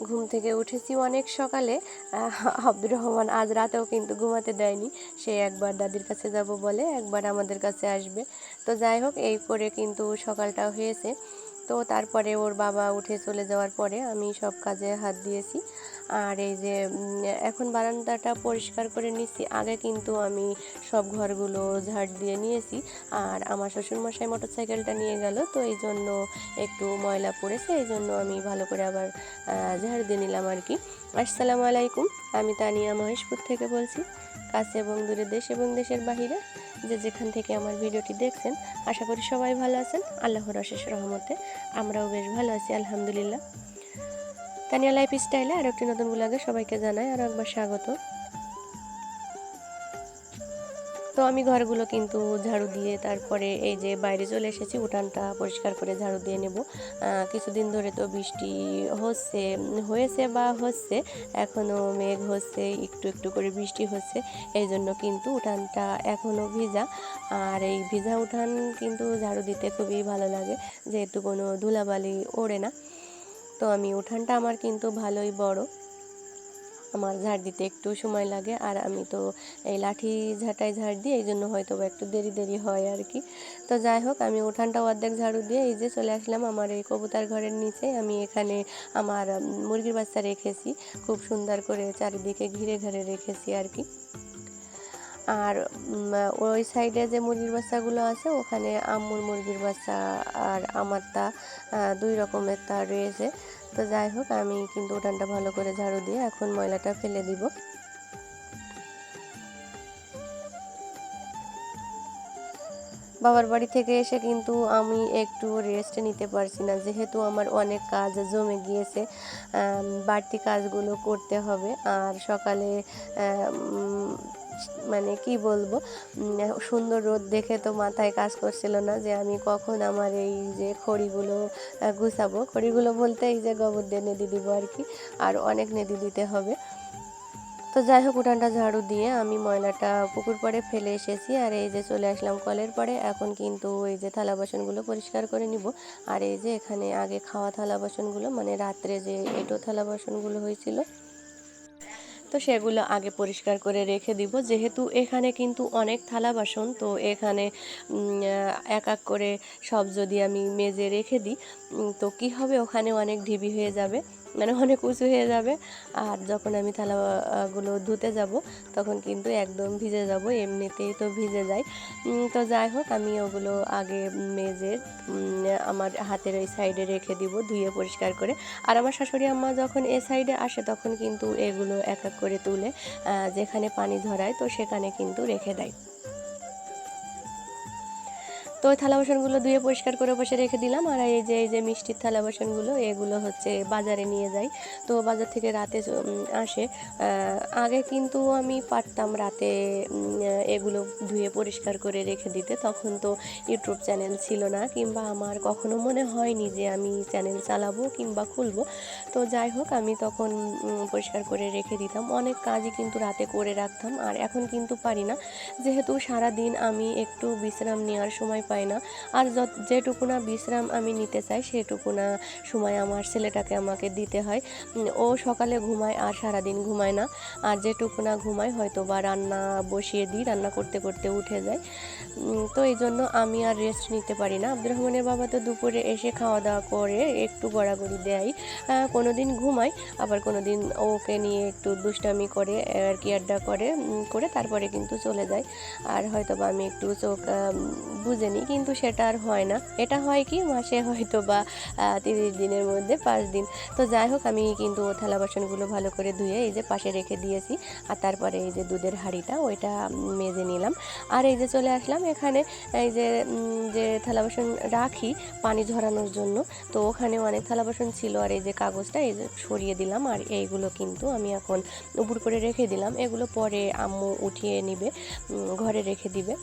ঘুম থেকে উঠেছি অনেক সকালে। আব্দুর রহমান আজ রাতেও কিন্তু ঘুমাতে দেয়নি। সে একবার দাদির কাছে যাব বলে, একবার আমাদের কাছে আসবে। তো যাই হোক, এই করে কিন্তু সকালটা হয়েছে। তো তারপরে ওর বাবা উঠে চলে যাওয়ার পরে আমি সব কাজে হাত দিয়েছি। আর এই যে এখন বারান্দাটা পরিষ্কার করে নিচ্ছি। আগে কিন্তু আমি সব ঘরগুলো ঝাড় দিয়ে নিয়েছি। আর আমার শ্বশুরমশাই মোটরসাইকেলটা নিয়ে গেল, তো এই জন্য একটু ময়লা পড়েছে, এই জন্য আমি ভালো করে আবার ঝাড় দিয়ে নিলাম আর কি। আসসালামু আলাইকুম, আমি তানিয়া মহেশপুর থেকে বলছি। কাছে এবং দূরে, দেশ এবং দেশের বাহিরে যে যেখান থেকে আমার ভিডিওটি দেখছেন, আশা করি সবাই ভালো আছেন। আল্লাহর অশেষ রহমতে আমরাও বেশ ভালো আছি, আলহামদুলিল্লাহ। তানিয়া লাইফ স্টাইলে আর একটি নতুন ব্লগে সবাইকে জানাই আরও একবার স্বাগত। তো আমি ঘরগুলো কিন্তু ঝাড়ু দিয়ে তারপরে এই যে বাইরে চলে এসেছি, উঠানটা পরিষ্কার করে ঝাড়ু দিয়ে নেব। কিছুদিন ধরে তো বৃষ্টি হয়েছে বা হচ্ছে, এখনও মেঘ হচ্ছে, একটু একটু করে বৃষ্টি হচ্ছে, এই জন্য কিন্তু উঠানটা এখনও ভিজা। আর এই ভিজা উঠান কিন্তু ঝাড়ু দিতে খুবই ভালো লাগে, যেহেতু কোনো ধুলাবালি ওড়ে না। তো আমি উঠানটা আমার কিন্তু ভালোই বড়, আমার ঝাড় দিতে একটু সময় লাগে। আর আমি তো এই লাঠি ঝাঁটাই ঝাড় দিই, এই জন্য হয়তো একটু দেরি হয় আর কি। তো যাই হোক, আমি উঠানটা অর্ধেক ঝাড়ু দিয়ে এই যে চলে আসলাম আমার এই কবুতর ঘরের নিচে। আমি এখানে আমার মুরগির বাচ্চা রেখেছি, খুব সুন্দর করে চারিদিকে ঘিরে ঘিরে রেখেছি আর কি। আর ওই সাইডে যে মুরগির বাচ্চাগুলো আছে, ওখানে আম্মুর মুরগির বাচ্চা আর আমার তা দুই রকমের তা রয়েছে। তো যাই হোক, আমি কিন্তু উঠানটা ভালো করে ঝাড়ু দিয়ে এখন ময়লাটা ফেলে দিব। বাবার বাড়ি থেকে এসে কিন্তু আমি একটু রেস্ট নিতে পারছি না, যেহেতু আমার অনেক কাজ জমে গিয়েছে। বাড়তি কাজগুলো করতে হবে। আর সকালে মানে কি বলবো, সুন্দর রোদ দেখে তো মাথায় কাজ করছিল না যে আমি কখন আমার এই যে খড়িগুলো গুছাবো। খড়িগুলো বলতে এই যে গোবর দিয়ে নেদি দিব আর কি, আর অনেক নেদি দিতে হবে। তো যাই হোক, উঠানটা ঝাড়ু দিয়ে আমি ময়লাটা পুকুর পাড়ে ফেলে এসেছি। আর এই যে চলে আসলাম কলের পাড়ে। এখন কিন্তু এই যে থালা বাসনগুলো পরিষ্কার করে নিব। আর এই যে এখানে আগে খাওয়া থালা বাসনগুলো, মানে রাত্রে যে এঁটো থালা বাসনগুলো হয়েছিল, তো সেগুলো আগে পরিষ্কার করে রেখে দিব। যেহেতু এখানে কিন্তু অনেক থালা বাসন, তো এখানে এক এক করে সব যদি আমি মেজে রেখে দিই, তো কি হবে, ওখানে অনেক ঢিবি হয়ে যাবে, মানে অনেক উঁচু হয়ে যাবে। আর যখন আমি থালাগুলো ধুতে যাব, তখন কিন্তু একদম ভিজে যাব, এমনিতেই তো ভিজে যায়। তো যাই হোক, আমি ওগুলো আগে মেজে আমার হাতের ওই সাইডে রেখে দিব, ধুয়ে পরিষ্কার করে। আর আমার শাশুড়ি আম্মা যখন এ সাইডে আসে, তখন কিন্তু এগুলো এক এক করে তুলে যেখানে পানি ঝরায়, তো সেখানে কিন্তু রেখে দেয়। তো ওই থালা বাসনগুলো ধুয়ে পরিষ্কার করে বসে রেখে দিলাম। আর এই যে মিষ্টির থালা বাসনগুলো, এগুলো হচ্ছে বাজারে নিয়ে যাই। তো বাজার থেকে রাতে আসে। আগে কিন্তু আমি পারতাম রাতে এগুলো ধুয়ে পরিষ্কার করে রেখে দিতে, তখন তো ইউটিউব চ্যানেল ছিল না, কিংবা আমার কখনো মনে হয়নি যে আমি চ্যানেল চালাবো কিংবা খুলবো। তো যাই হোক, আমি তখন পরিষ্কার করে রেখে দিতাম, অনেক কাজই কিন্তু রাতে করে রাখতাম। আর এখন কিন্তু পারি না, যেহেতু সারা দিন আমি একটু বিশ্রাম নেওয়ার সময় পাই না। আর যেটুকু না বিশ্রাম আমি নিতে চাই, সেটুকু না সময় আমার ছেলেটাকে আমাকে দিতে হয়। ও সকালে ঘুমায় আর সারাদিন ঘুমায় না। আর যেটুকু না ঘুমায়, হয়তো বা রান্না বসিয়ে দিই, রান্না করতে করতে উঠে যায়। তো এই জন্য আমি আর রেস্ট নিতে পারি না। আব্দুর রহমানের বাবা তো দুপুরে এসে খাওয়া দাওয়া করে একটু গড়াগড়ি দেয়, কোনো দিন ঘুমায়, আবার কোনো দিন ওকে নিয়ে একটু দুষ্টামি করে আর কি, আড্ডা করে তারপরে কিন্তু চলে যায়। আর হয়তো বা আমি একটু চোখ বুঝে নিই, কিন্তু সেটা আর হয় না। এটা হয় কি, মাসে হয়তো বা 30 দিনের মধ্যে 5 দিন। তো যাই হোক, আমি কিন্তু থালা বাসনগুলো ভালো করে ধুয়ে এই যে পাশে রেখে দিয়েছি। আর তারপরে এই যে দুধের হাঁড়িটা, ওইটা মেজে নিলাম। আর এই যে চলে আসলাম এখানে, এই যে থালা বাসন রাখি পানি ঝরানোর জন্য, তো ওখানে অনেক থালা বাসন ছিল। আর এই যে কাগজটা এই যে সরিয়ে দিলাম। আর এইগুলো কিন্তু আমি এখন উপর করে রেখে দিলাম, এগুলো পরে আম্মু উঠিয়ে নিবে, ঘরে রেখে দিবে।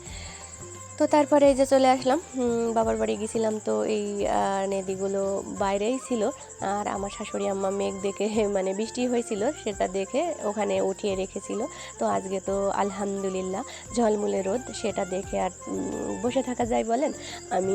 তো তারপরে এই যে চলে আসলাম, বাবার বাড়ি গেছিলাম, তো এই নদীগুলো বাইরেই ছিল। আর আমার শাশুড়ি আম্মা মেঘ দেখে মানে বৃষ্টি হয়েছিল, সেটা দেখে ওখানে উঠিয়ে রেখেছিল। তো আজকে তো আলহামদুলিল্লাহ ঝলমলে রোদ, সেটা দেখে আর বসে থাকা যায় বলেন। আমি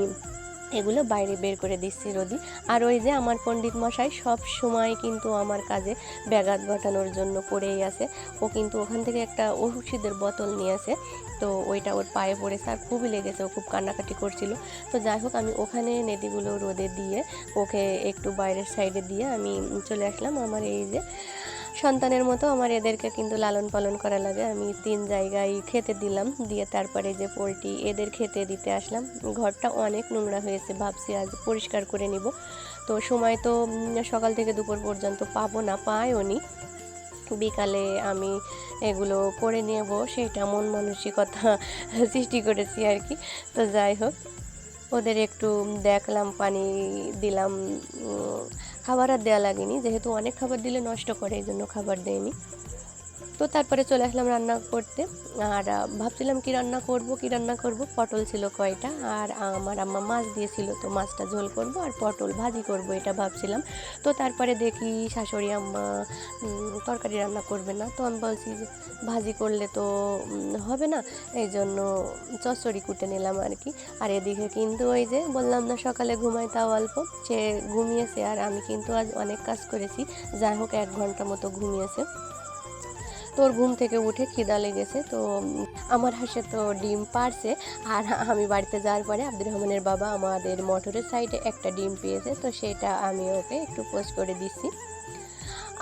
এগুলো বাইরে বের করে দিচ্ছি রোদি। আর ওই যে আমার পণ্ডিত মশাই সব সময় কিন্তু আমার কাজে ব্যাঘাত ঘটানোর জন্য পড়েই আছে। ও কিন্তু ওখান থেকে একটা ওষুধের বোতল নিয়ে আসে, তো ওইটা ওর পায়ে পড়েছে আর খুবই লেগেছে, ও খুব কান্নাকাটি করছিল। তো যাই হোক আমি ওখানে নেদিগুলো রোদে দিয়ে ওকে একটু বাইরের সাইডে দিয়ে আমি চলে আসলাম। আমার এই যে সন্তানের মতো আমার এদেরকে কিন্তু লালন পালন করা লাগে। আমি 3 জায়গায় খেতে দিলাম, দিয়ে তারপরে যে পোলট্রি এদের খেতে দিতে আসলাম। ঘরটা অনেক নোংরা হয়েছে, ভাবছি আজ পরিষ্কার করে নিব। তো সময় তো সকাল থেকে দুপুর পর্যন্ত পাবো না, পাইও নি। বিকালে আমি এগুলো করে নেব সেটা মন মানসিকতা সৃষ্টি করেছি আর কি। তো যাই হোক ওদের একটু দেখলাম, পানি দিলাম, খাবার আর দেওয়া লাগেনি, যেহেতু অনেক খাবার দিলে নষ্ট করে এই জন্য খাবার দেয়নি। তো তারপরে চলে আসলাম রান্না করতে। আর ভাবছিলাম কি রান্না করব, পটল ছিল কয়টা, আর আমার আম্মা মাছ দিয়েছিল, তো মাছটা ঝোল করব আর পটল ভাজি করব এটা ভাবছিলাম। তো তারপরে দেখি শাশুড়ি আম্মা তরকারি রান্না করবে না, তো আমি বলছি যে ভাজি করলে তো হবে না, এই জন্য চচ্চড়ি কুটে নিলাম আর কি। আর এদিকে কিন্তু ওই যে বললাম না সকালে ঘুমাই তাও অল্প, সে ঘুমিয়েছে আর আমি কিন্তু আজ অনেক কাজ করেছি। যাই হোক 1 ঘন্টা মতো ঘুমিয়েছে। তোর ঘুম থেকে উঠে খিদা লেগেছে, তো আমার হাঁসে তো ডিম পারছে। আর আমি বাড়িতে যাওয়ার পরে আব্দুর রহমানের বাবা আমাদের মোটরের সাইডে একটা ডিম পেয়েছে, তো সেটা আমি ওকে একটু পোস্ট করে দিচ্ছি।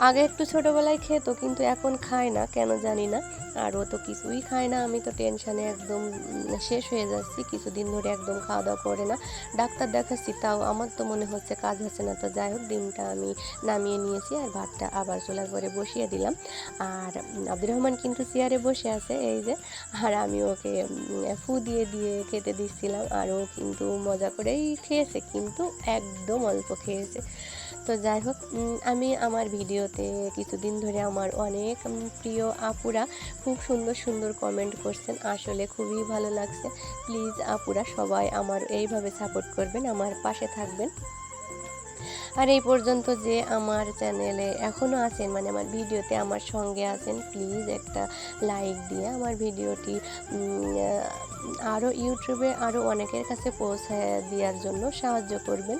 আগে একটু ছোটোবেলায় খেত, কিন্তু এখন খায় না, কেন জানি না। আর ও তো কিছুই খায় না, আমি তো টেনশানে একদম শেষ হয়ে যাচ্ছি। কিছুদিন ধরে একদম খাওয়া দাওয়া করে না, ডাক্তার দেখাচ্ছি, তাও আমার তো মনে হচ্ছে কাজ হচ্ছে না। তো যাই হোক ডিমটা আমি নামিয়ে নিয়েছি আর ভাতটা আবার চুলার করে বসিয়ে দিলাম। আর আব্দুর রহমান কিন্তু চেয়ারে বসে আছে এই যে, আর আমি ওকে ফু দিয়ে দিয়ে খেতে দিচ্ছিলাম, আর ও কিন্তু মজা করেই খেয়েছে, কিন্তু একদম অল্প খেয়েছে। তো যাই হোক আমি আমার ভিডিওতে কিছুদিন ধরে আমার অনেক প্রিয় আপুরা খুব সুন্দর সুন্দর কমেন্ট করছেন, আসলে খুবই ভালো লাগছে। প্লিজ আপুরা সবাই আমার এইভাবে সাপোর্ট করবেন, আমার পাশে থাকবেন। আর এই পর্যন্ত যে আমার চ্যানেলে এখনও আছেন, মানে আমার ভিডিওতে আমার সঙ্গে আছেন, প্লিজ একটা লাইক দিয়ে আমার ভিডিওটি আরও ইউটিউবে আরও অনেকের কাছে পৌঁছায় দেওয়ার জন্য সাহায্য করবেন।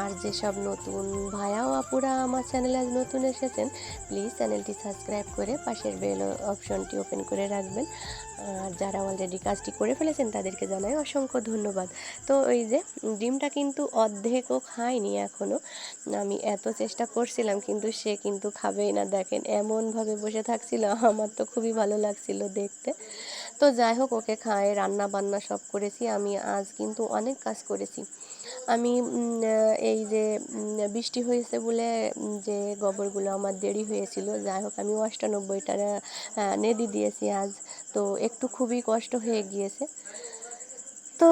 আর যেসব নতুন ভাইয়া ও আপুরা আমার চ্যানেলে আজ নতুন এসেছেন, প্লিজ চ্যানেলটি সাবস্ক্রাইব করে পাশের বেল অপশনটি ওপেন করে রাখবেন। আর যারা অলরেডি কাজটি করে ফেলেছেন তাদেরকে জানাই অসংখ্য ধন্যবাদ। তো এই যে ডিমটা কিন্তু অর্ধেকও খায়নি এখনও, আমি এত চেষ্টা করছিলাম কিন্তু সে কিন্তু খাবেই না, দেখেন এমনভাবে বসে থাকছিল, আমার তো খুবই ভালো লাগছিল দেখতে। তো যাই হোক ওকে খায়, রান্না বান্না সব করেছি, আমি আজ কিন্তু অনেক কাজ করেছি। আমি এই যে বৃষ্টি হয়েছে বলে যে গোবরগুলো আমার দেরি হয়েছিল, যাই হোক আমি 98টা নেদি দিয়েছি আজ, তো একটু খুবই কষ্ট হয়ে গিয়েছে। তো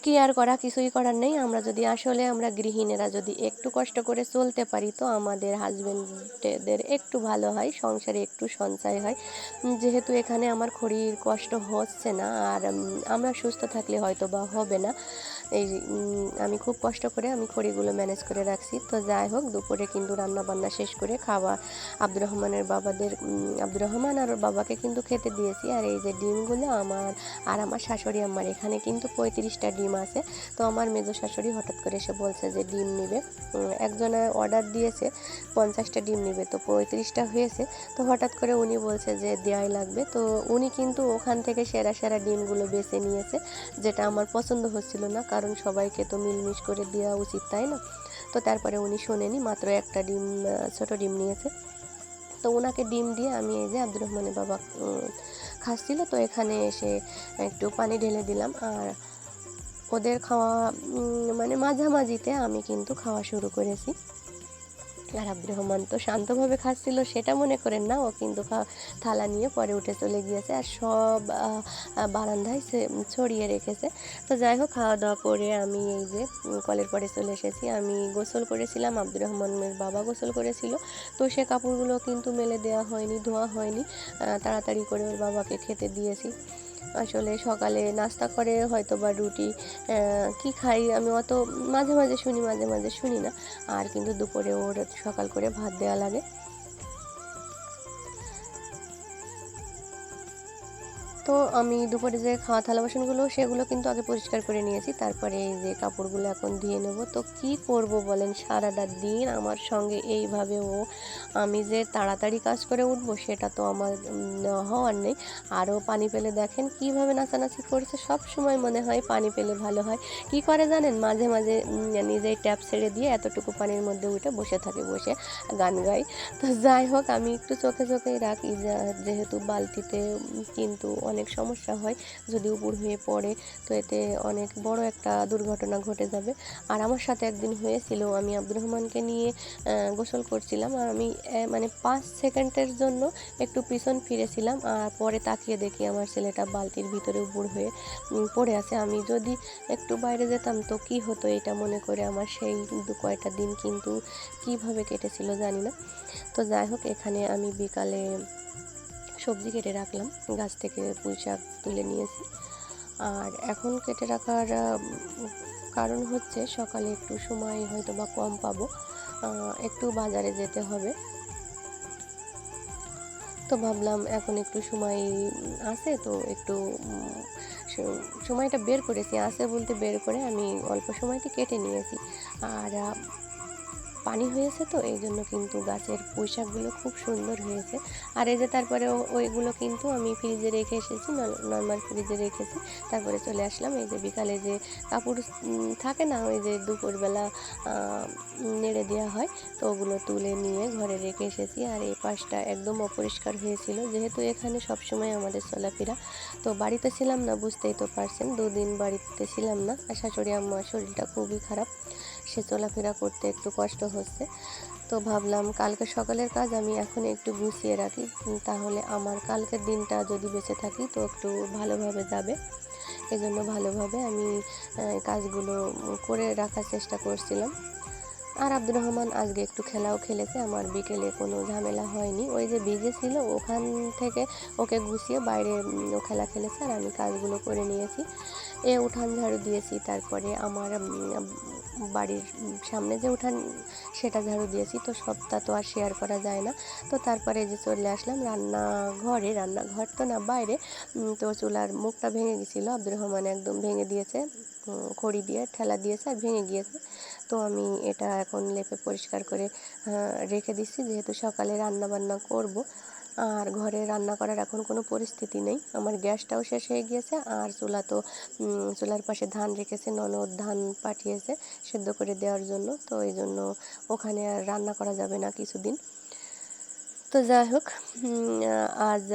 কি আর করা, কিছুই করার নেই। আমরা যদি আসলে আমরা গৃহিণীরা যদি একটু কষ্ট করে চলতে পারি, তো আমাদের হাজবেন্ডদের একটু ভালো হয়, সংসারে একটু সঞ্চয় হয়। যেহেতু এখানে আমার খড়ির কষ্ট হচ্ছে না, আর আমরা সুস্থ থাকলে হয়তো বা হবে না। এই আমি খুব কষ্ট করে আমি খড়িগুলো ম্যানেজ করে রাখছি। তো যাই হোক দুপুরে কিন্তু রান্না বান্না শেষ করে খাওয়া আব্দুর রহমানের বাবাদের আব্দুর রহমান আর ওর বাবাকে কিন্তু খেতে দিয়েছি। আর এই যে ডিমগুলো আমার আর আমার শাশুড়ি আম্মার এখানে কিন্তু 35টা ডিম আছে। তো আমার মেজো শাশুড়ি হঠাৎ করে এসে বলছে যে ডিম নিবে, একজনে অর্ডার দিয়েছে 50টা ডিম নিবে, তো 35টা হয়েছে। তো হঠাৎ করে উনি বলছে যে দেওয়াই লাগবে, তো উনি কিন্তু ওখান থেকে সেরা সেরা ডিমগুলো বেছে নিয়েছে, যেটা আমার পছন্দ হচ্ছিল না, কারণ সবাইকে তো মিলমিশ করে দেওয়া উচিত, তাই না? তো তারপরে উনি শোনেনি, মাত্র একটা ডিম ছোট ডিম নিয়েছে। তো ওনাকে ডিম দিয়ে আমি এই যে আব্দুর রহমানের বাবা খাচ্ছিল, তো এখানে এসে একটু পানি ঢেলে দিলাম। আর ওদের খাওয়া মানে মাঝামাঝিতে আমি কিন্তু খাওয়া শুরু করেছি। আর আব্দুর রহমান তো শান্তভাবে খাচ্ছিল সেটা মনে করেন না, ও কিন্তু থালা নিয়ে পরে উঠে চলে গিয়েছে আর সব বারান্দায় ছড়িয়ে রেখেছে। তো যাই হোক খাওয়া দাওয়া করে আমি এই যে কলের পরে চলে এসেছি। আমি গোসল করেছিলাম, আব্দুর রহমানের বাবা গোসল করেছিল, তো সে কাপড়গুলো কিন্তু মেলে দেওয়া হয়নি, ধোয়া হয়নি, তাড়াতাড়ি করে ওর বাবাকে খেতে দিয়েছি। আসলে সকালে নাস্তা করে হয়তো বা রুটি কি খাই আমি অত মাঝে মাঝে শুনি, মাঝে মাঝে শুনি না। আর কিন্তু দুপুরে ওর সকাল করে ভাত দেওয়া লাগে। তো আমি দুপুরে যে খাওয়া থালা বাসনগুলো সেগুলো কিন্তু আগে পরিষ্কার করে নিয়েছি, তারপরে এই যে কাপড়গুলো এখন ধুয়ে নেব। তো কি করব বলেন, সারাটা দিন আমার সঙ্গে এইভাবে আমি যে তাড়াতাড়ি কাজ করে উঠবো সেটা তো আমার হওয়ার নেই। আরও পানি পেলে দেখেন কিভাবে নাচানাচি করছে, সব সময় মনে হয় পানি পেলে ভালো হয়। কি করে জানেন, মাঝে মাঝে নিজেই ট্যাপ ছেড়ে দিয়ে এতটুকু পানির মধ্যে উঠে বসে থাকে, বসে গান গাই। তো যাই হোক, আমি একটু চোখে চোখেই রাখি, যেহেতু বালতিতে কিন্তু অনেক সমস্যা হয়, যদি উপর হয়ে পড়ে তো এতে অনেক বড় একটা দুর্ঘটনা ঘটে যাবে। আর আমার সাথে একদিন হয়েছিল, আমি আব্দুর রহমানকে নিয়ে গোসল করছিলাম, আর আমি মানে 5 সেকেন্ডের জন্য একটু পিছন ফিরেছিলাম, আর পরে তাকিয়ে দেখি আমার ছেলেটা বালতির ভিতরে উপর হয়ে পড়ে আছে। আমি যদি একটু বাইরে যেতাম তো কি হতো, এটা মনে করে আমার সেই কয়টা দিন কিন্তু কিভাবে কেটেছিল জানি না। তো যাই হোক, এখানে আমি বিকালে সবজি কেটে রাখলাম, গাছ থেকে পুঁই শাক তুলে নিয়েছি। আর এখন কেটে রাখার কারণ হচ্ছে সকালে একটু সময় হয়তো বা কম পাবো, একটু বাজারে যেতে হবে। তো ভাবলাম এখন একটু সময় আছে, তো একটু সময়টা বের করেছি, আছে বলতে বের করে আমি অল্প সময়তে কেটে নিয়েছি। আর পানি হয়েছে তো এই জন্য কিন্তু গাছের পুঁই শাকগুলো খুব সুন্দর হয়েছে। আর এই যে তারপরে ওইগুলো কিন্তু আমি ফ্রিজে রেখে এসেছি, নর্মাল ফ্রিজে রেখেছি। তারপরে চলে আসলাম, এই যে বিকালে যে কাপড় থাকে না, ওই যে দুপুরবেলা নেড়ে দেওয়া হয়, তো ওগুলো তুলে নিয়ে ঘরে রেখে এসেছি। আর এই পাশটা একদম অপরিষ্কার হয়েছিল, যেহেতু এখানে সবসময় আমাদের চলাফেরা। তো বাড়িতে ছিলাম না, বুঝতেই তো পারছেন, 2 দিন বাড়িতে ছিলাম না, আর শাশুড়ি আম্মার শরীরটা খুবই খারাপ, সে চলাফেরা করতে একটু কষ্ট হচ্ছে। তো ভাবলাম কালকে সকালের কাজ আমি এখন একটু গুছিয়ে রাখি, তাহলে আমার কালকের দিনটা যদি বেঁচে থাকি তো একটু ভালোভাবে যাবে। এজন্য ভালোভাবে আমি কাজগুলো করে রাখার চেষ্টা করছিলাম। আর আব্দুর রহমান আজকে একটু খেলাও খেলেছে, আমার বিকেলে কোনো ঝামেলা হয়নি। ওই যে ভিজে ছিল ওখান থেকে ওকে গুছিয়ে বাইরে ও খেলা খেলেছে, আর আমি কাজগুলো করে নিয়েছি। উঠান ঝাড়ু দিয়েছি, তারপরে আমার বাড়ির সামনে যে উঠান সেটা ঝাড়ু দিয়েছি। তো সবটা তো আর শেয়ার করা যায় না। তো তারপরে যে চলে আসলাম রান্নাঘরে, রান্নাঘর তো না, বাইরে। তো চুলার মুখটা ভেঙে গেছিলো, আব্দুর রহমান একদম ভেঙে দিয়েছে, খড়ি দিয়ে ঠেলা দিয়েছে আর ভেঙে গিয়েছে। তো আমি এটা এখন লেপে পরিষ্কার করে রেখে দিচ্ছি, যেহেতু সকালে রান্না বান্না করব। আর ঘরে রান্না করার এখন কোনো পরিস্থিতি নেই, আমার গ্যাসটাও শেষ হয়ে গিয়েছে। আর চুলা তো চুলার পাশে ধান রেখেছে, ননদ ধান পাঠিয়েছে সেদ্ধ করে দেওয়ার জন্য, তো এই জন্য ওখানে আর রান্না করা যাবে না কিছুদিন। তো যাই হোক, আজ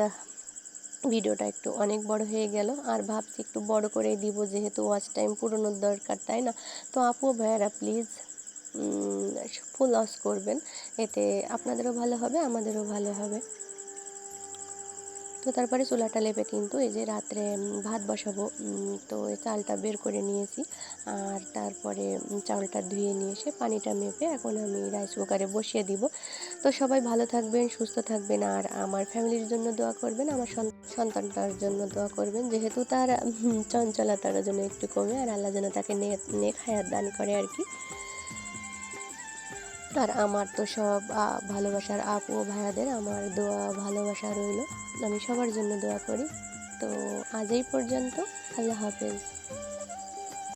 ভিডিওটা একটু অনেক বড় হয়ে গেল, আর ভাবছি একটু বড় করেই দিব, যেহেতু ওয়াচ টাইম পুরোনোর দরকার, তাই না? তো আপু ভাইয়ারা প্লিজ ফুল ওয়াচ করবেন, এতে আপনাদেরও ভালো হবে, আমাদেরও ভালো হবে। তো তারপরে চুলাটা লেপে কিন্তু এই যে রাত্রে ভাত বসাবো, তো এই চালটা বের করে নিয়েছি। আর তারপরে চাউলটা ধুয়ে নিয়ে এসে পানিটা মেপে এখন আমি রাইস কুকারে বসিয়ে দিব। তো সবাই ভালো থাকবেন, সুস্থ থাকবেন, আর আমার ফ্যামিলির জন্য দোয়া করবেন, আমার সন্তানটার জন্য দোয়া করবেন, যেহেতু তার চঞ্চলতার জন্য একটু কমে, আর আল্লাহ যেন তাকে নেক হায়াত দান করে আর কি। আর আমার তো সব ভালোবাসার আপু ও ভাইয়াদের আমার দোয়া ভালোবাসা রইল, আমি সবার জন্য দোয়া করি। তো আজ এই পর্যন্ত, আল্লাহ হাফেজ।